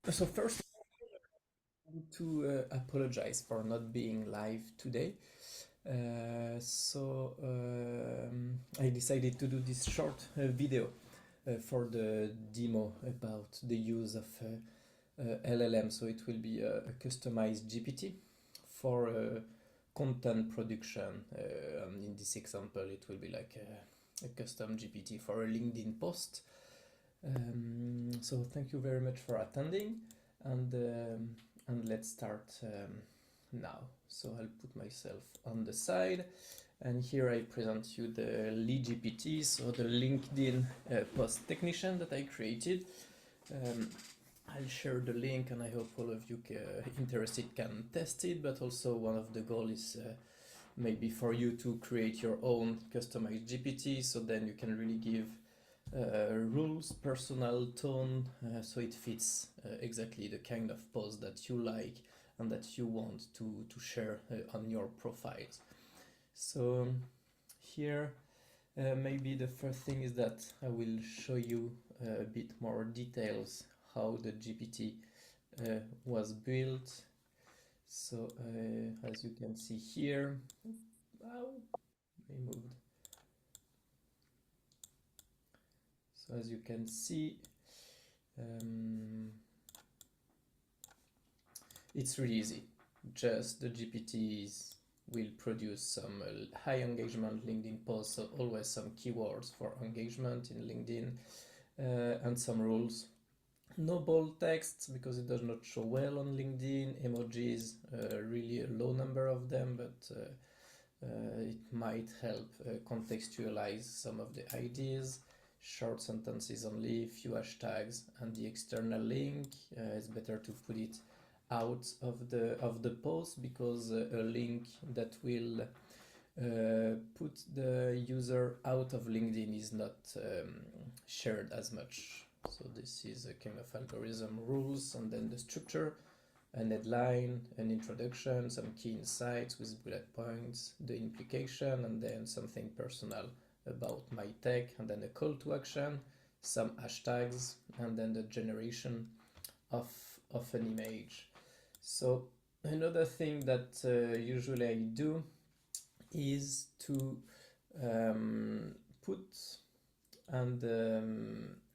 So first, I want to apologize for not being live today. I decided to do this short video for the demo about the use of LLM. So it will be a customized GPT for content production. In this example, it will be like a custom GPT for a LinkedIn post. So thank you very much for attending, and let's start now. So I'll put myself on the side, and here I present you the LiGPT, so the LinkedIn post technician that I created. I'll share the link, and I hope all of you interested can test it. But also one of the goals is maybe for you to create your own customized GPT, so then you can really give rules, personal tone, so it fits exactly the kind of post that you like and that you want to share on your profiles. So here maybe the first thing is that I will show you a bit more details how the GPT was built. So as you can see here, I moved. So as you can see, it's really easy. Just the GPTs will produce some high engagement LinkedIn posts, so always some keywords for engagement in LinkedIn and some rules. No bold text because it does not show well on LinkedIn. Emojis, really a low number of them, but it might help contextualize some of the ideas. Short sentences only, few hashtags, and the external link. It's better to put it out of the post because a link that will put the user out of LinkedIn is not shared as much. So this is a kind of algorithm rules, and then the structure, an headline, an introduction, some key insights with bullet points, the implication, and then something personal about my tech, and then a call to action, some hashtags, and then the generation of an image. So another thing that usually I do is to put and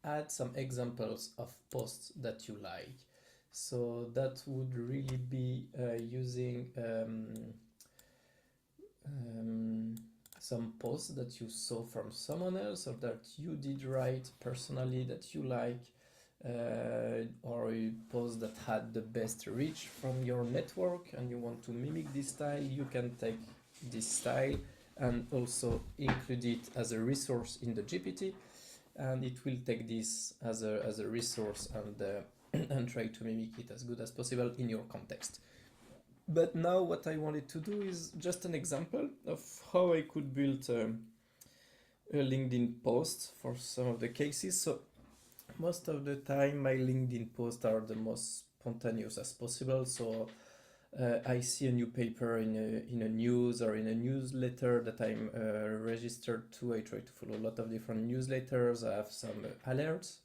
add some examples of posts that you like. So that would really be using some posts that you saw from someone else or that you did write personally that you like, or a post that had the best reach from your network and you want to mimic this style, you can take this style and also include it as a resource in the GPT, and it will take this as a resource and and try to mimic it as good as possible in your context. But now what I wanted to do is just an example of how I could build a LinkedIn post for some of the cases. So most of the time my LinkedIn posts are the most spontaneous as possible. So I see a new paper in a news or in a newsletter that I'm registered to. I try to follow a lot of different newsletters. I have some alerts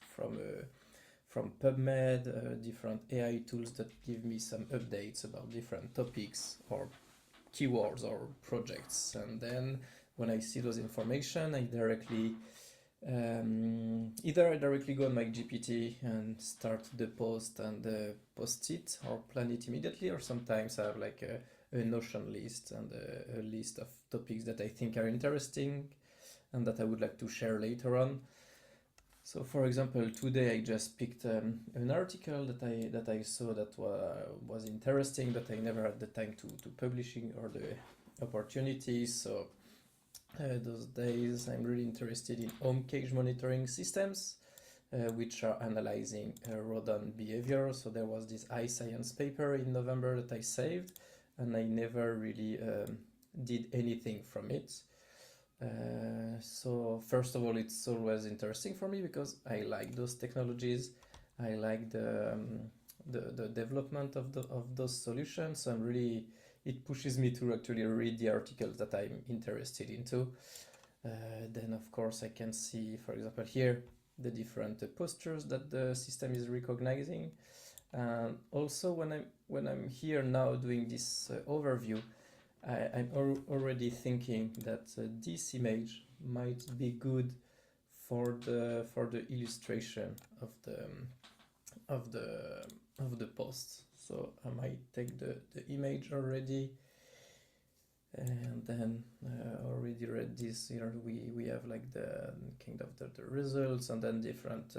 from PubMed, different AI tools that give me some updates about different topics or keywords or projects. And then when I see those information, I directly either I directly go on my GPT and start the post and post it or plan it immediately, or sometimes I have like a Notion list and a list of topics that I think are interesting and that I would like to share later on. So for example, today I just picked an article that I saw that was interesting, but I never had the time to publishing or the opportunity. So those days I'm really interested in home cage monitoring systems, which are analyzing rodent behavior. So there was this iScience paper in November that I saved, and I never really did anything from it. So first of all, it's always interesting for me because I like those technologies. I like the development of those solutions. So I'm really, it pushes me to actually read the articles that I'm interested into. Then of course I can see, for example, here the different postures that the system is recognizing. And also when I'm here now doing this overview, I'm already thinking that this image might be good for the illustration of the post. So I might take the image already, and then already read this here. We have like the kind of the results, and then different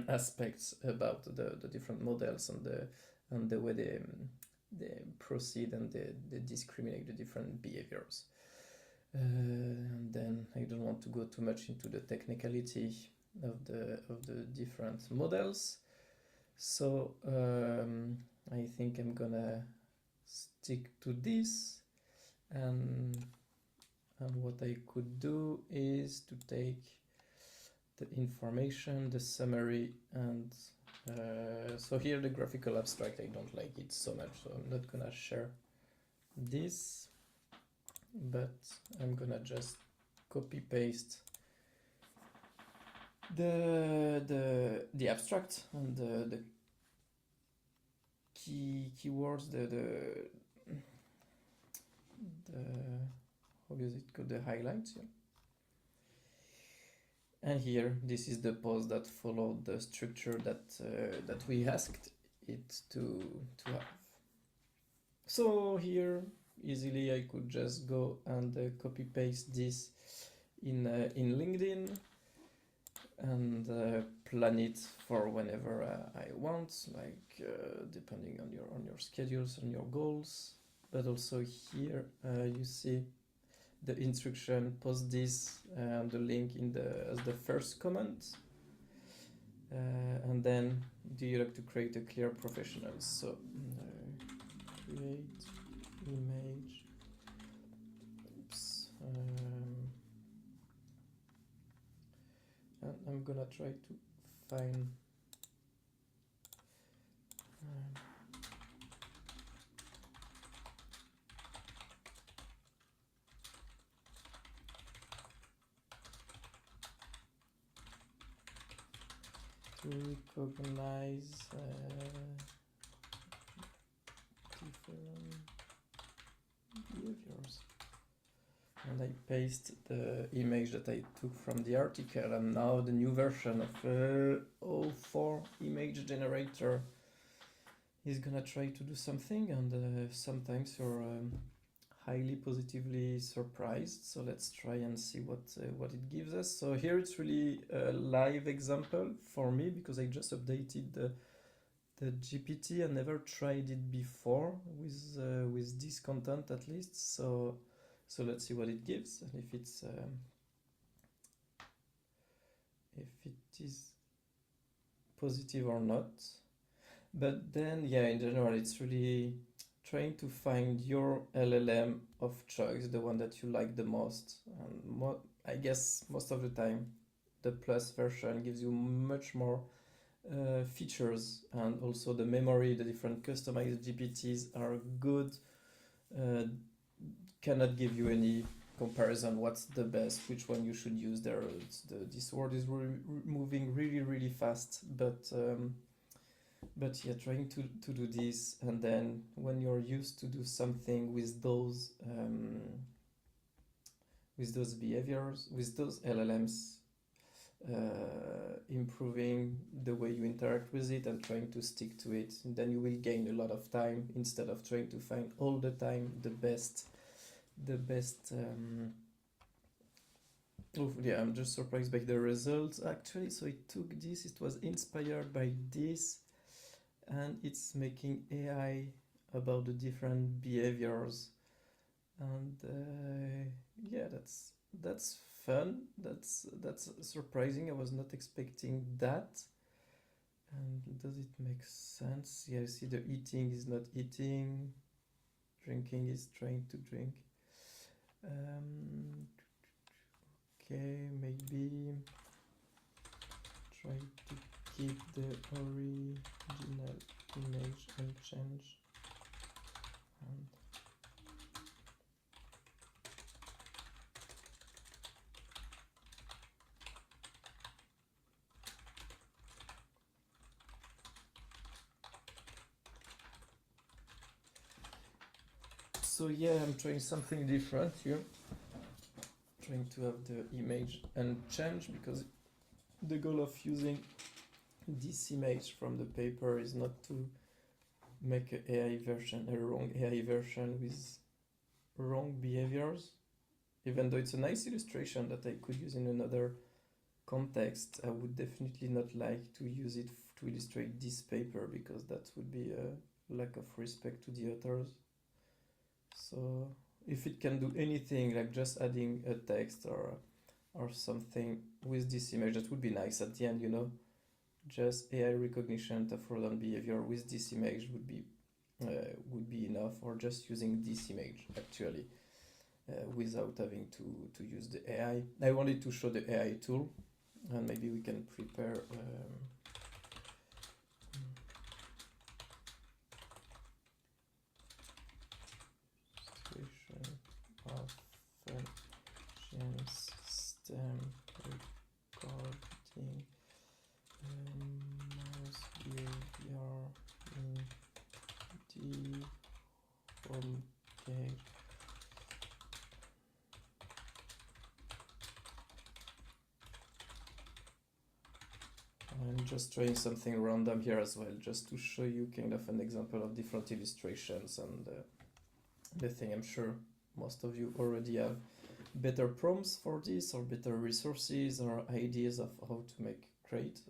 aspects about the different models and the way they proceed, and they discriminate the different behaviors. And then I don't want to go too much into the technicality of the different models. So I think I'm gonna stick to this, and what I could do is to take the information, the summary, and so here the graphical abstract, I don't like it so much, so I'm not gonna share this, but I'm gonna just copy paste the abstract and the keywords, the how is it called, the highlights, yeah. And here, this is the post that followed the structure that we asked it to have. So here, easily I could just go and copy paste this in LinkedIn and plan it for whenever I want, like depending on your schedules and your goals. But also here you see the instruction, post this and the link in as the first comment, and then do you like to create a clear professional? So create image. Oops. And I'm gonna try to find to recognize different behaviors. And I paste the image that I took from the article, and now the new version of 04 image generator is gonna try to do something, and sometimes you're highly positively surprised. So let's try and see what it gives us. So here it's really a live example for me, because I just updated the GPT and never tried it before with this content, at least. So let's see what it gives, and if it is positive or not. But then, yeah, in general, it's really trying to find your LLM of choice, the one that you like the most. And I guess most of the time, the plus version gives you much more features, and also the memory, the different customized GPTs are good. Cannot give you any comparison what's the best, which one you should use there. This word is moving really fast, but yeah, trying to do this, and then when you're used to do something with those behaviors, with those LLMs, improving the way you interact with it and trying to stick to it, and then you will gain a lot of time instead of trying to find all the time the best. Yeah, I'm just surprised by the results actually. So it took this, it was inspired by this, and it's making AI about the different behaviors, and yeah, that's fun. That's surprising. I was not expecting that. And does it make sense? Yeah, you see the eating is not eating, drinking is trying to drink. Okay, maybe try to keep the original image unchanged. And So yeah, I'm trying something different here. Trying to have the image unchanged, because the goal of using this image from the paper is not to make a wrong AI version with wrong behaviors. Even though it's a nice illustration that I could use in another context, I would definitely not like to use it to illustrate this paper, because that would be a lack of respect to the authors. So if it can do anything, like just adding a text or something with this image, that would be nice at the end, you know. Just AI recognition of fraudulent behavior with this image would be enough, or just using this image actually, without having to use the AI. I wanted to show the AI tool, and maybe we can prepare situation of function system recording mouse behavior in the home page. I'm just trying something random here as well, just to show you kind of an example of different illustrations, and the thing, I'm sure most of you already have better prompts for this, or better resources or ideas of how to make great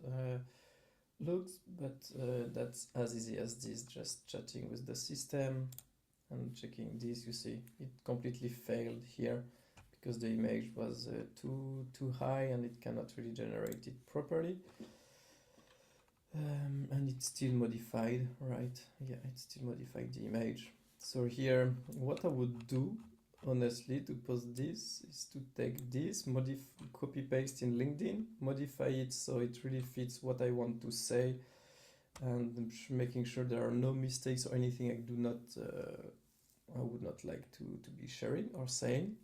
looks, but that's as easy as this, just chatting with the system and checking this. You see it completely failed here because the image was too high, and it cannot really generate it properly. And it's still modified, right? Yeah, it still modified the image. So here, what I would do, honestly, to post this is to take this, copy paste in LinkedIn, modify it so it really fits what I want to say, and making sure there are no mistakes or anything I would not like to be sharing or saying.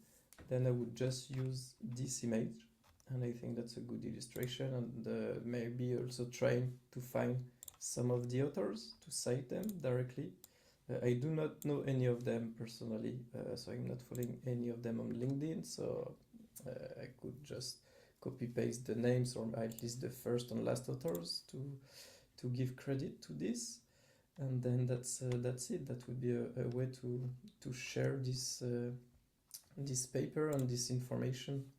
Then I would just use this image, and I think that's a good illustration, and maybe also trying to find some of the authors to cite them directly. I do not know any of them personally, so I'm not following any of them on LinkedIn, so I could just copy paste the names, or at least the first and last authors, to give credit to this, and then that's it. That would be a way to share this paper and this information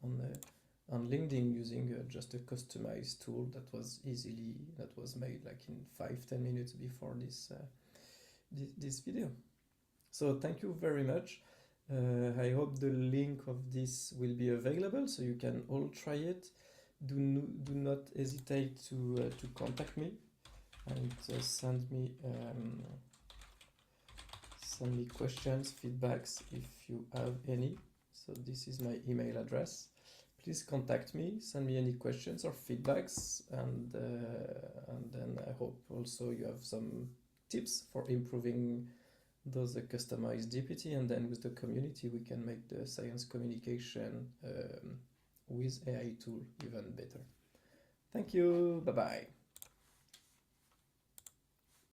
on LinkedIn using just a customized tool that was made like in 5-10 minutes before this video. So thank you very much. I hope the link of this will be available, so you can all try it. Do not hesitate to contact me and send me questions, feedbacks if you have any. So this is my email address. Please contact me, send me any questions or feedbacks, and then I hope also you have some tips for improving those customized GPT, and then with the community we can make the science communication with AI tool even better. Thank you, bye bye.